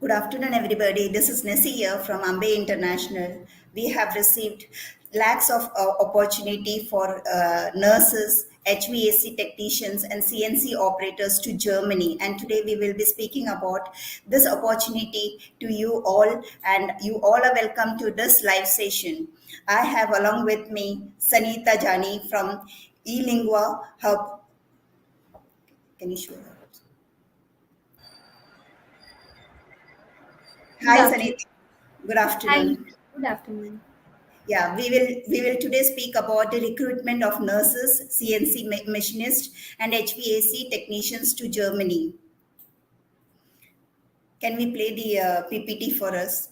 Good afternoon, everybody. This is Nessie here from Ambe International. We have received lakhs of opportunity for nurses, HVAC technicians, and CNC operators to Germany. And today we will be speaking about this opportunity to you all, and you all are welcome to this live session. I have along with me Sanita Jani from eLingua Hub. Can you show her? Good Hi, afternoon. Sanita. Good Hi. afternoon. Good afternoon. Yeah, we will today speak about the recruitment of nurses, CNC machinists, and HVAC technicians to Germany. Can we play the PPT for us?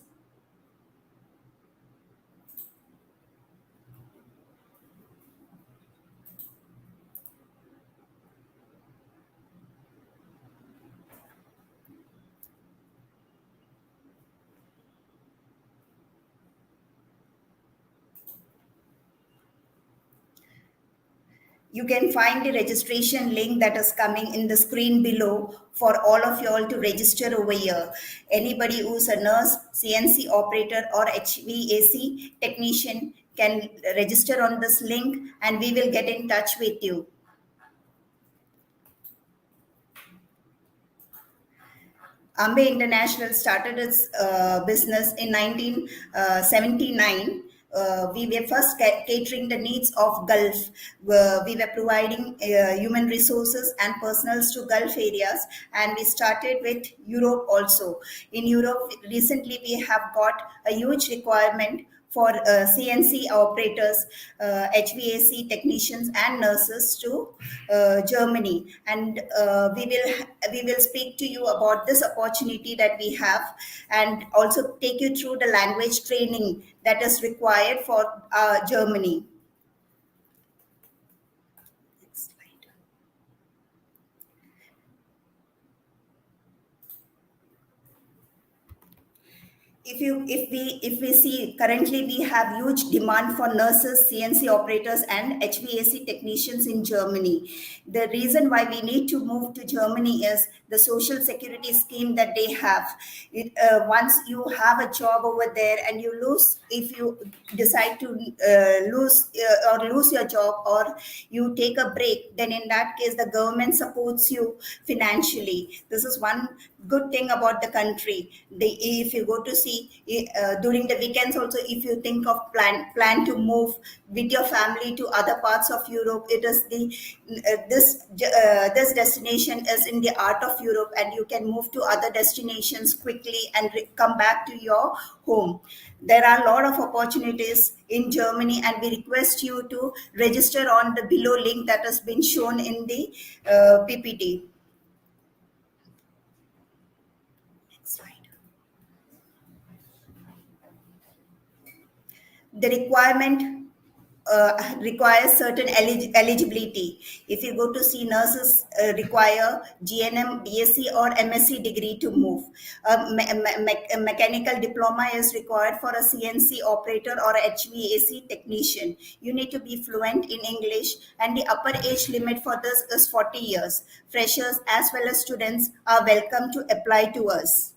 You can find the registration link that is coming in the screen below for all of you all to register over here. Anybody who's a nurse, CNC operator, or HVAC technician can register on this link, and we will get in touch with you. Ambe International started its business in 1979. We were first catering the needs of Gulf. We were providing human resources and personals to Gulf areas, and we started with Europe also. In Europe, recently we have got a huge requirement for CNC operators, HVAC technicians, and nurses to Germany. And we will speak to you about this opportunity that we have, and also take you through the language training that is required for Germany. Next slide. If we see, currently we have huge demand for nurses, CNC operators, and HVAC technicians in Germany. The reason why we need to move to Germany is the social security scheme that they have. Once you have a job over there and you lose, if you decide to lose your job, or you take a break, then in that case the government supports you financially. This is one good thing about the country. If you go to see during the weekends also, if you think of plan to move with your family to other parts of Europe, it is this destination is in the art of Europe, and you can move to other destinations quickly and come back to your home. There are a lot of opportunities in Germany, and we request you to register on the below link that has been shown in the PPT. Next slide. The requirement requires certain eligibility. If you go to see, nurses require GNM, BSc, or MSc degree to move. A mechanical diploma is required for a CNC operator or HVAC technician. You need to be fluent in English, and the upper age limit for this is 40 years. Freshers as well as students are welcome to apply to us.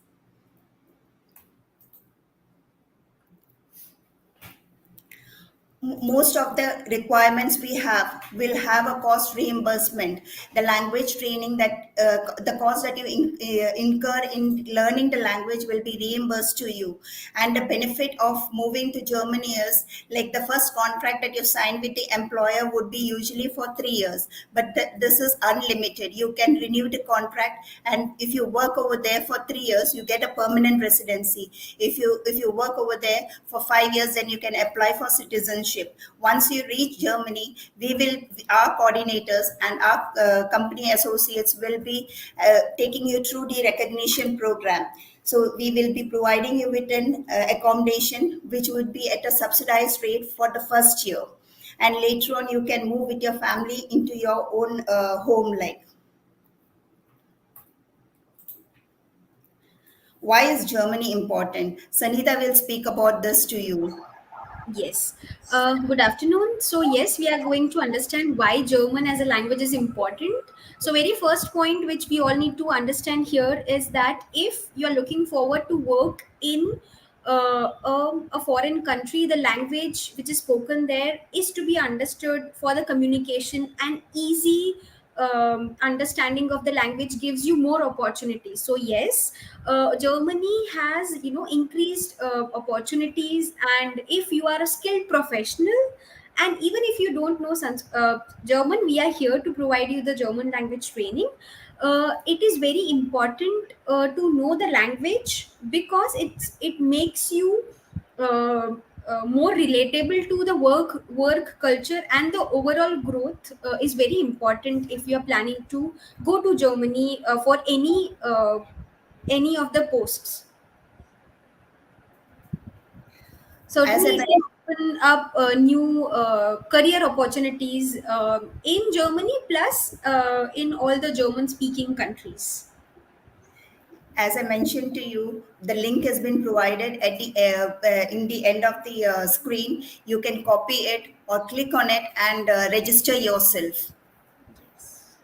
Most of the requirements we have will have a cost reimbursement. The language training, that the cost that you incur in learning the language will be reimbursed to you. And the benefit of moving to Germany is, like, the first contract that you sign with the employer would be usually for 3 years, but this is unlimited. You can renew the contract, and if you work over there for 3 years, you get a permanent residency. If you work over there for 5 years, then you can apply for citizenship. Once you reach Germany, our coordinators and our company associates will be taking you through the recognition program. So we will be providing you with an accommodation which would be at a subsidized rate for the first year, and later on you can move with your family into your own home. Like, why is Germany important? Sanita will speak about this to you. Yes. Good afternoon. So, yes, we are going to understand why German as a language is important. So, very first point which we all need to understand here is that if you are looking forward to work in a foreign country, the language which is spoken there is to be understood for the communication, and easy understanding of the language gives you more opportunities. So, yes, Germany has increased opportunities, and if you are a skilled professional, and even if you don't know German, we are here to provide you the German language training. It is very important to know the language because it makes you uh, more relatable to the work culture, and the overall growth is very important if you are planning to go to Germany for any of the posts. As I Certainly, it men- can open up new career opportunities in Germany, plus in all the German speaking countries. as I mentioned to you, the link has been provided at the in the end of the screen. You can copy it or click on it and register yourself. Yes.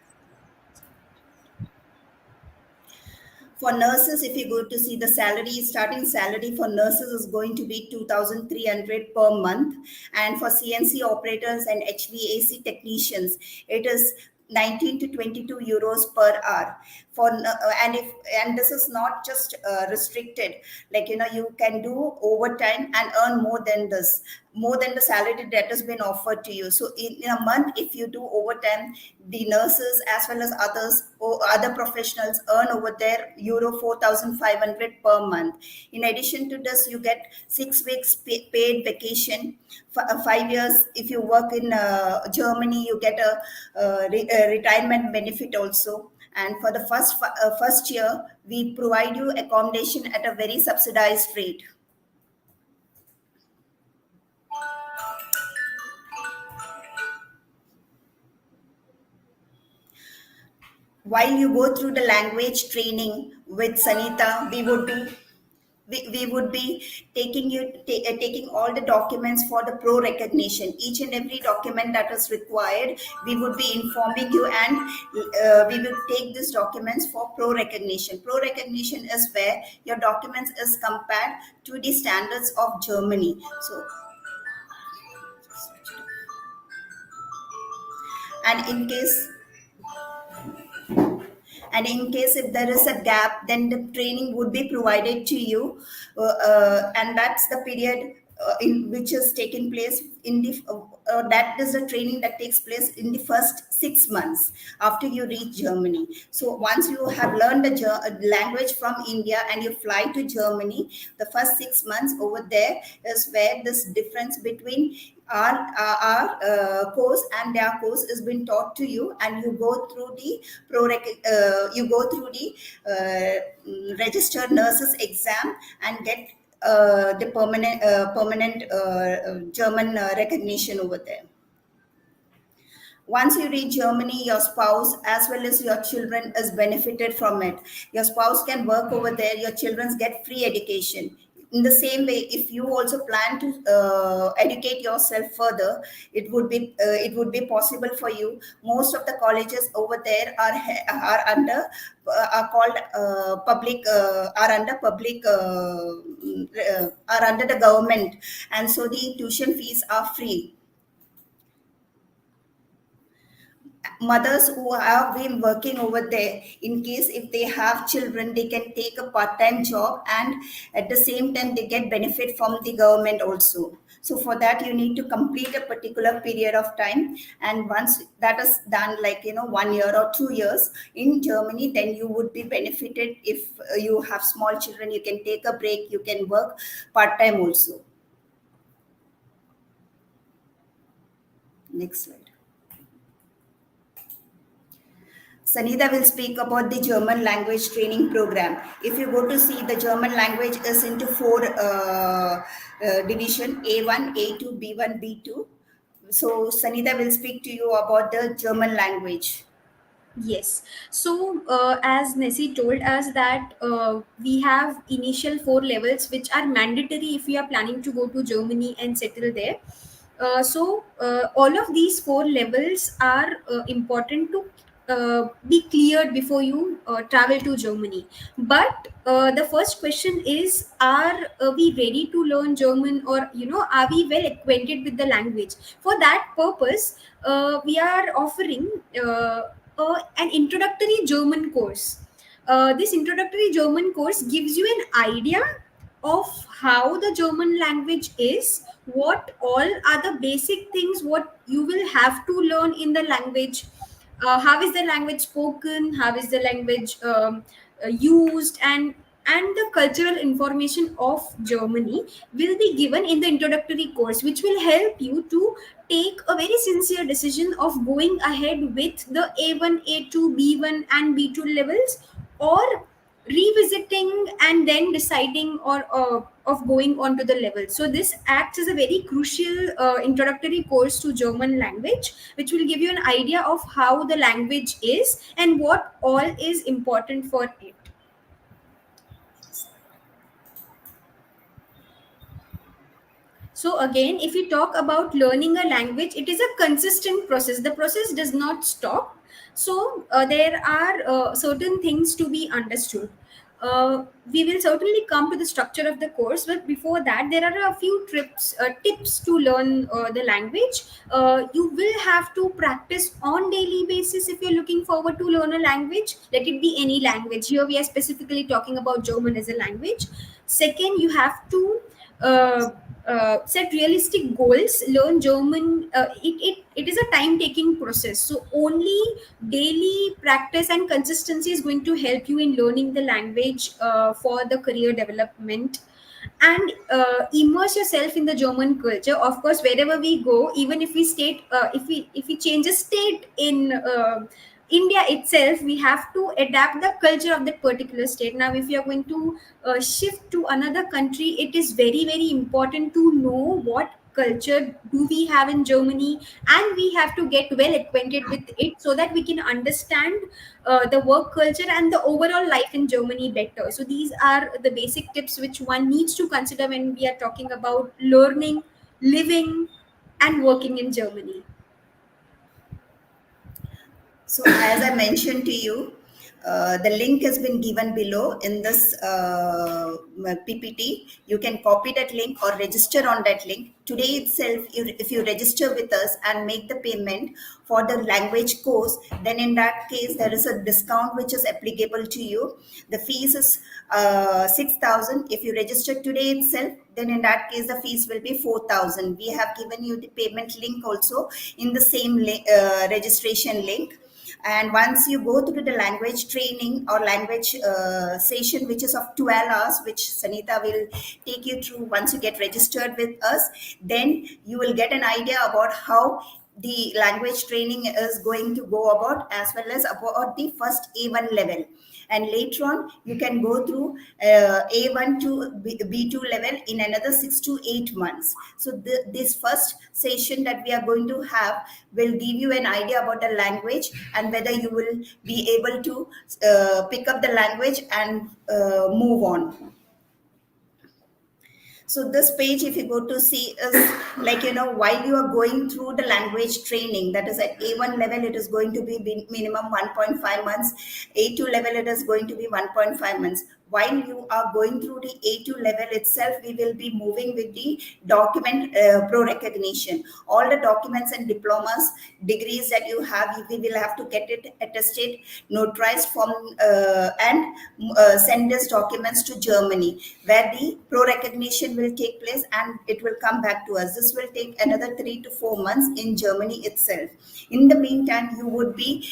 For nurses, if you go to see the salary, starting salary for nurses is going to be 2,300 per month, and for CNC operators and HVAC technicians, it is 19 to 22 euros per hour. And if and this is not just restricted, like you can do overtime and earn more than this, more than the salary that has been offered to you. So in a month, if you do overtime, the nurses as well as others or other professionals earn over there euro 4,500 per month. In addition to this, you get 6 weeks paid vacation. For 5 years, if you work in Germany, you get a retirement benefit also. And for the first year, we provide you accommodation at a very subsidized rate. While you go through the language training with Sanita, we would be taking all the documents for the pro recognition. Each and every document that is required, we would be informing you, and we will take these documents for pro recognition. Pro recognition is where your documents is compared to the standards of Germany. So, and in case and in case if there is a gap, then the training would be provided to you, and that's the period in which is taking place in the that is the training that takes place in the first 6 months after you reach Germany. So once you have learned the language from India and you fly to Germany, the first 6 months over there is where this difference between our course and their course is been taught to you, and you go through the you go through the registered nurses exam and get the permanent German recognition over there. Once you reach Germany, your spouse as well as your children is benefited from it. Your spouse can work over there, your children get free education. In the same way, if you also plan to educate yourself further, it would be possible for you. Most of the colleges over there are under are called public are under public are under the government, and so the tuition fees are free. Mothers who have been working over there, in case if they have children, they can take a part-time job, and at the same time they get benefit from the government also. So for that, you need to complete a particular period of time, and once that is done, like 1 year or 2 years in Germany, then you would be benefited. If you have small children, you can take a break, you can work part-time also. Next slide. Sanida will speak about the German language training program. If you go to see, the German language is into four division: A1, A2, B1, B2. So Sanida will speak to you about the German language. Yes. So, as Nessie told us that we have initial four levels which are mandatory if we are planning to go to Germany and settle there. All of these four levels are important to be cleared before you travel to Germany. But the first question is: are we ready to learn German, or are we well acquainted with the language? For that purpose, we are offering. An introductory German course. This introductory German course gives you an idea of how the German language is, what all are the basic things what you will have to learn in the language, how is the language spoken, how is the language used, and the cultural information of Germany will be given in the introductory course, which will help you to take a very sincere decision of going ahead with the A1, A2, B1, and B2 levels, or revisiting and then deciding or of going on to the level. So this acts as a very crucial introductory course to German language, which will give you an idea of how the language is and what all is important for it. So again, if you talk about learning a language, it is a consistent process. The process does not stop. So there are certain things to be understood. We will certainly come to the structure of the course, but before that, there are a few tips to learn the language. You will have to practice on daily basis if you're looking forward to learn a language. Let it be any language. Here we are specifically talking about German as a language. Second, you have to uh, set realistic goals. Learn German. It is a time taking process. So only daily practice and consistency is going to help you in learning the language for the career development. And immerse yourself in the German culture. Of course, wherever we go, even if we if we change a state in India itself, we have to adapt the culture of that particular state. Now, if you are going to shift to another country, it is very very important to know what culture do we have in Germany, and we have to get well acquainted with it so that we can understand the work culture and the overall life in Germany better. So these are the basic tips which one needs to consider when we are talking about learning, living, and working in Germany. So, as I mentioned to you, the link has been given below in this PPT. You can copy that link or register on that link. Today itself, if you register with us and make the payment for the language course, then in that case, there is a discount which is applicable to you. The fees is 6,000. If you register today itself, then in that case, the fees will be 4,000. We have given you the payment link also in the same registration link. And once you go through the language training or language session, which is of 12 hours, which Sanita will take you through once you get registered with us, then you will get an idea about how the language training is going to go about, as well as about the first A1 level. And later on, you can go through A1 to B2 level in another 6 to 8 months. So this first session that we are going to have will give you an idea about the language and whether you will be able to pick up the language and move on. So this page, if you go to see, is like, while you are going through the language training, that is at A1 level, it is going to be minimum 1.5 months. A2 level, it is going to be 1.5 months. While you are going through the A2 level itself, we will be moving with the document pro recognition. All the documents and diplomas, degrees that you have, we will have to get it attested, notarized from, and send these documents to Germany, where the pro recognition will take place and it will come back to us. This will take another 3 to 4 months in Germany itself. In the meantime, you would be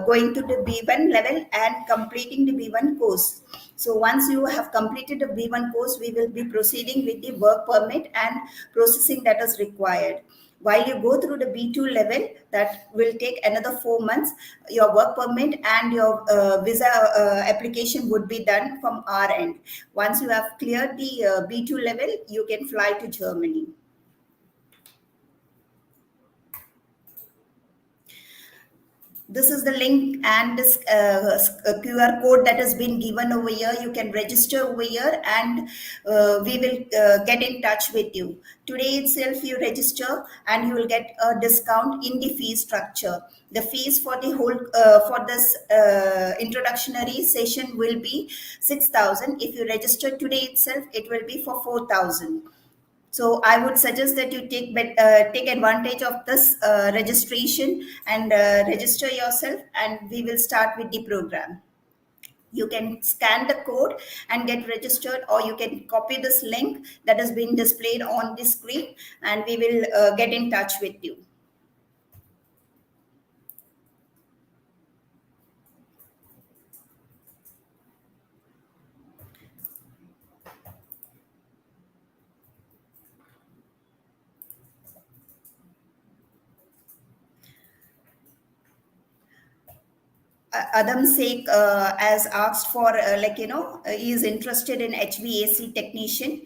going to the B1 level and completing the B1 course. So once you have completed the B1 course, we will be proceeding with the work permit and processing that is required. While you go through the B2 level, that will take another 4 months. Your work permit and your visa application would be done from our end. Once you have cleared the B2 level, you can fly to Germany. This is the link and this QR code that has been given over here. You can register over here, and we will get in touch with you. Today itself, you register and you will get a discount in the fee structure. The fees for the whole for this introductory session will be 6,000. If you register today itself, it will be for 4,000. So I would suggest that you take advantage of this registration and register yourself, and we will start with the program. You can scan the code and get registered, or you can copy this link that has been displayed on the screen, and we will get in touch with you. Adam Sheikh has asked for, he is interested in HVAC technician.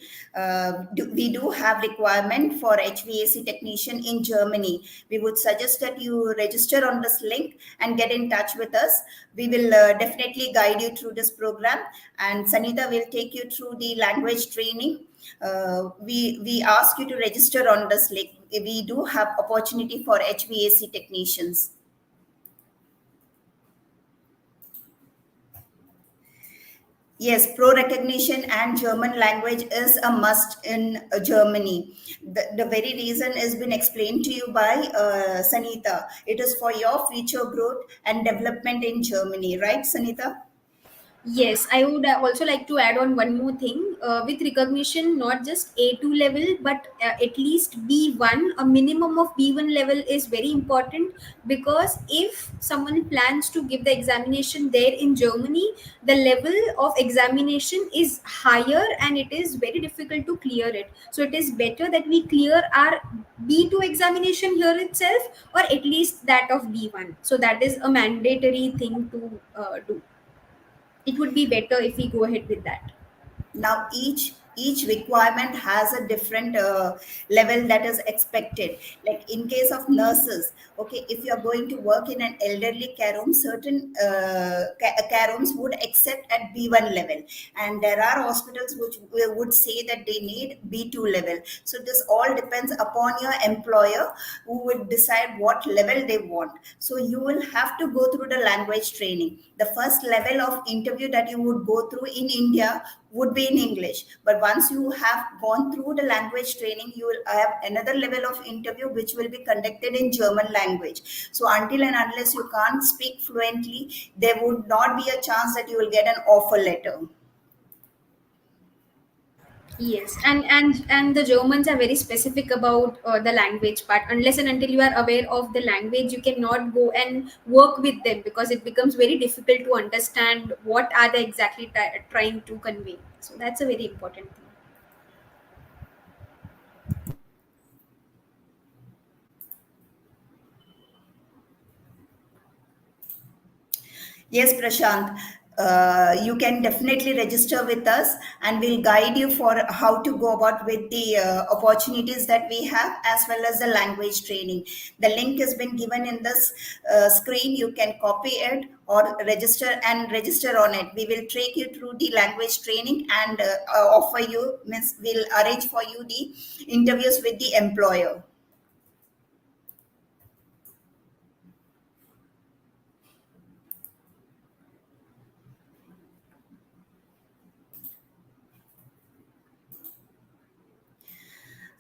We do have requirement for HVAC technician in Germany. We would suggest that you register on this link and get in touch with us. We will definitely guide you through this program, and Sanita will take you through the language training. We ask you to register on this link. We do have opportunity for HVAC technicians. Yes, pro recognition and German language is a must in Germany. The very reason has been explained to you by Sanita. It is for your future growth and development in Germany, right, Sanita? Yes, I would also like to add on one more thing. With recognition, not just A2 level, but at least B1, a minimum of B1 level is very important, because if someone plans to give the examination there in Germany, the level of examination is higher and it is very difficult to clear it. So it is better that we clear our B2 examination here itself, or at least that of B1. So that is a mandatory thing to do. It would be better if we go ahead with that. Now each requirement has a different level that is expected. Like in case of nurses, okay, if you are going to work in an elderly care home, certain care homes would accept at B1 level, and there are hospitals which would say that they need B2 level. So this all depends upon your employer, who would decide what level they want. So you will have to go through the language training. The first level of interview that you would go through in India would be in English. But once you have gone through the language training, you will have another level of interview which will be conducted in German language. So until and unless you can't speak fluently, there would not be a chance that you will get an offer letter. Yes, and the Germans are very specific about the language part. Unless and until you are aware of the language, you cannot go and work with them, because it becomes very difficult to understand what are they exactly trying to convey. So that's a very important thing. Yes, Prashant. You can definitely register with us, and we'll guide you for how to go about with the opportunities that we have, as well as the language training. The link has been given in this screen. You can copy it or register on it. We will take you through the language training, and offer you, means we'll arrange for you the interviews with the employer.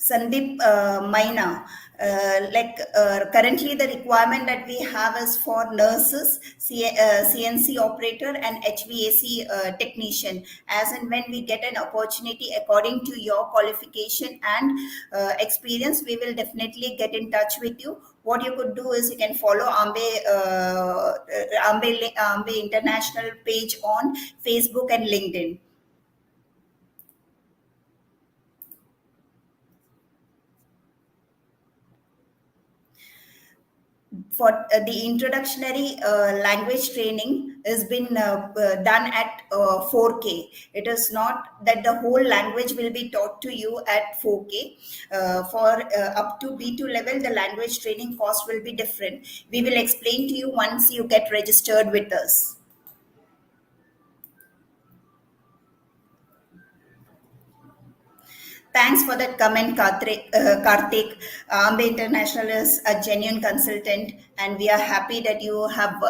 Sandeep Maina, currently the requirement that we have is for nurses, CNC operator, and HVAC technician. As and when we get an opportunity according to your qualification and experience, we will definitely get in touch with you. What you could do is you can follow Ambe International page on Facebook and LinkedIn. for the introductory language training has been done at 4K. It is not that the whole language will be taught to you at 4K. For up to B2 level, the language training cost will be different. We will explain to you once you get registered with us. Thanks for that comment, Karthik. Ambe International is a genuine consultant, and we are happy that you have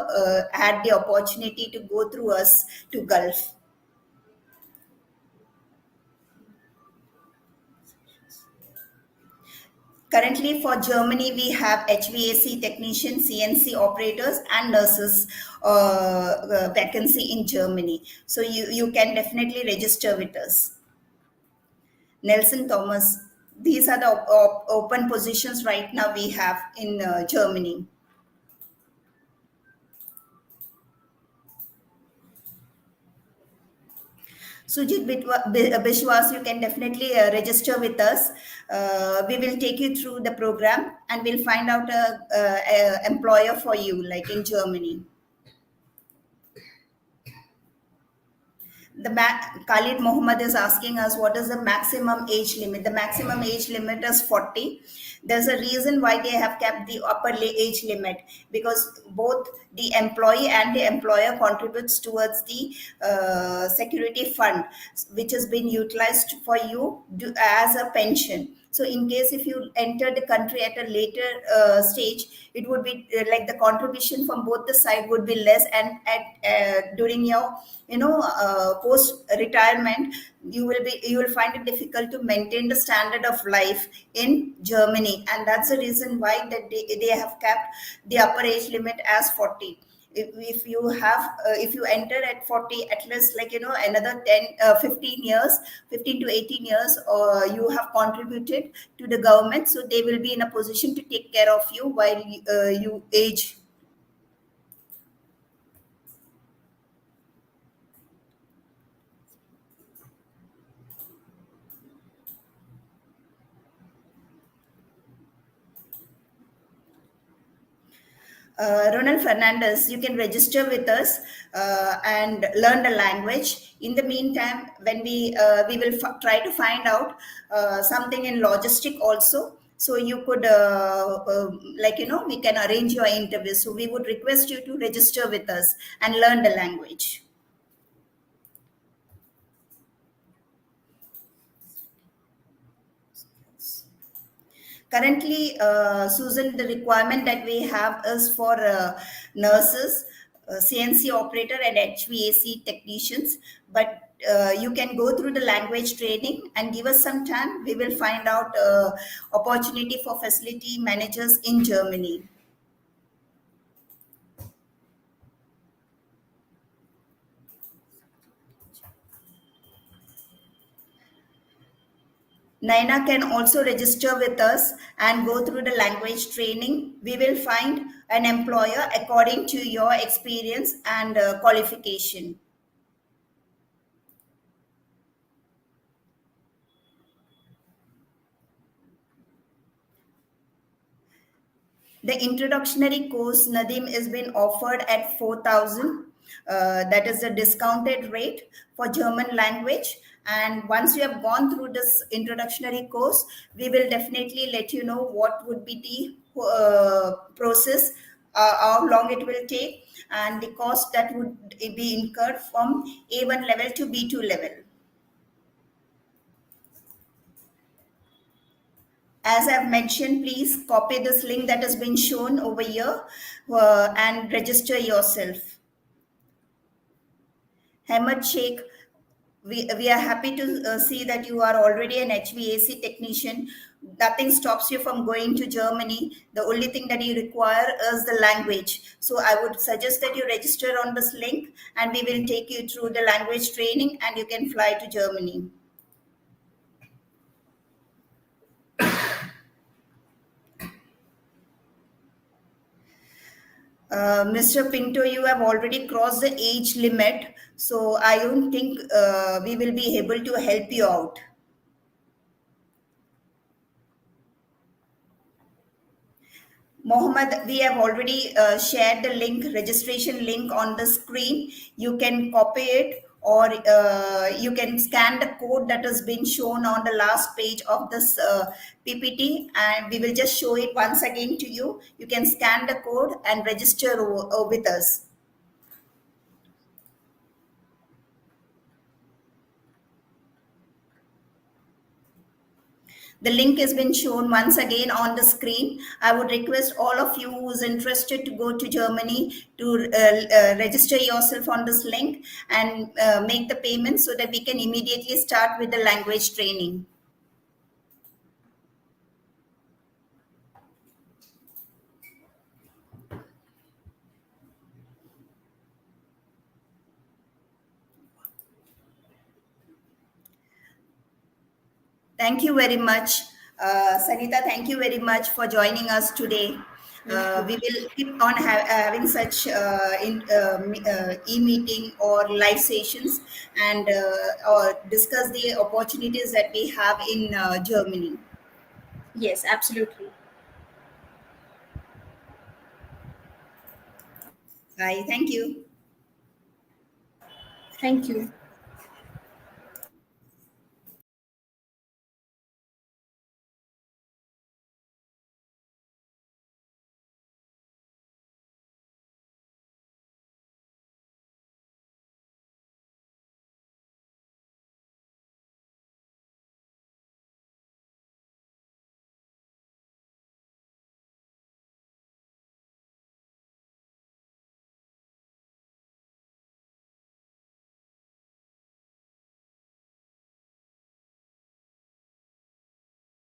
had the opportunity to go through us to Gulf. Currently, for Germany, we have HVAC technicians, CNC operators, and nurses vacancy in Germany. So you can definitely register with us. Nelson Thomas. These are the open positions right now we have in Germany. Sujit Bishwas, you can definitely register with us. We will take you through the program and we'll find out a employer for you, like in Germany. Khalid Mohammed is asking us what is the maximum age limit. The maximum age limit is 40. There's a reason why they have kept the upper age limit, because both the employee and the employer contributes towards the security fund, which has been utilized for you as a pension. So in case if you enter the country at a later stage, it would be like the contribution from both the side would be less, and at during your post retirement, you will find it difficult to maintain the standard of life in Germany, and that's the reason why that they have kept the upper age limit as 40. If you have if you enter at 40, at least like another 10 15 years, 15 to 18 years, or you have contributed to the government, so they will be in a position to take care of you while you age. Ronald Fernandez, you can register with us and learn the language. In the meantime, when we will try to find out something in logistic also. So you could we can arrange your interview. So we would request you to register with us and learn the language. Currently, Susan, the requirement that we have is for nurses, CNC operator, and HVAC technicians. But you can go through the language training and give us some time. We will find out opportunity for facility managers in Germany. Naina can also register with us and go through the language training. We will find an employer according to your experience and qualification. The introductory course, Nadim, is being offered at 4,000. That is the discounted rate for German language. And once you have gone through this introductory course, we will definitely let you know what would be the process, how long it will take, and the cost that would be incurred from A1 level to B2 level. As I've mentioned, please copy this link that has been shown over here and register yourself. Hamad Sheikh, we are happy to see that you are already an HVAC technician. Nothing stops you from going to Germany. The only thing that you require is the language. So I would suggest that you register on this link and we will take you through the language training and you can fly to Germany. Mr. Pinto, you have already crossed the age limit, so I don't think we will be able to help you out. Mohammed, we have already shared the link, registration link on the screen. You can copy it, or you can scan the code that has been shown on the last page of this PPT, and we will just show it once again to you. You can scan the code and register with us. The link has been shown once again on the screen. I would request all of you who is interested to go to Germany to register yourself on this link and make the payment so that we can immediately start with the language training. Thank you very much. Sanita, thank you very much for joining us today. Thank you. We will keep on having such e-meeting or live sessions and or discuss the opportunities that we have in Germany. Yes, absolutely. Bye. Thank you. Thank you.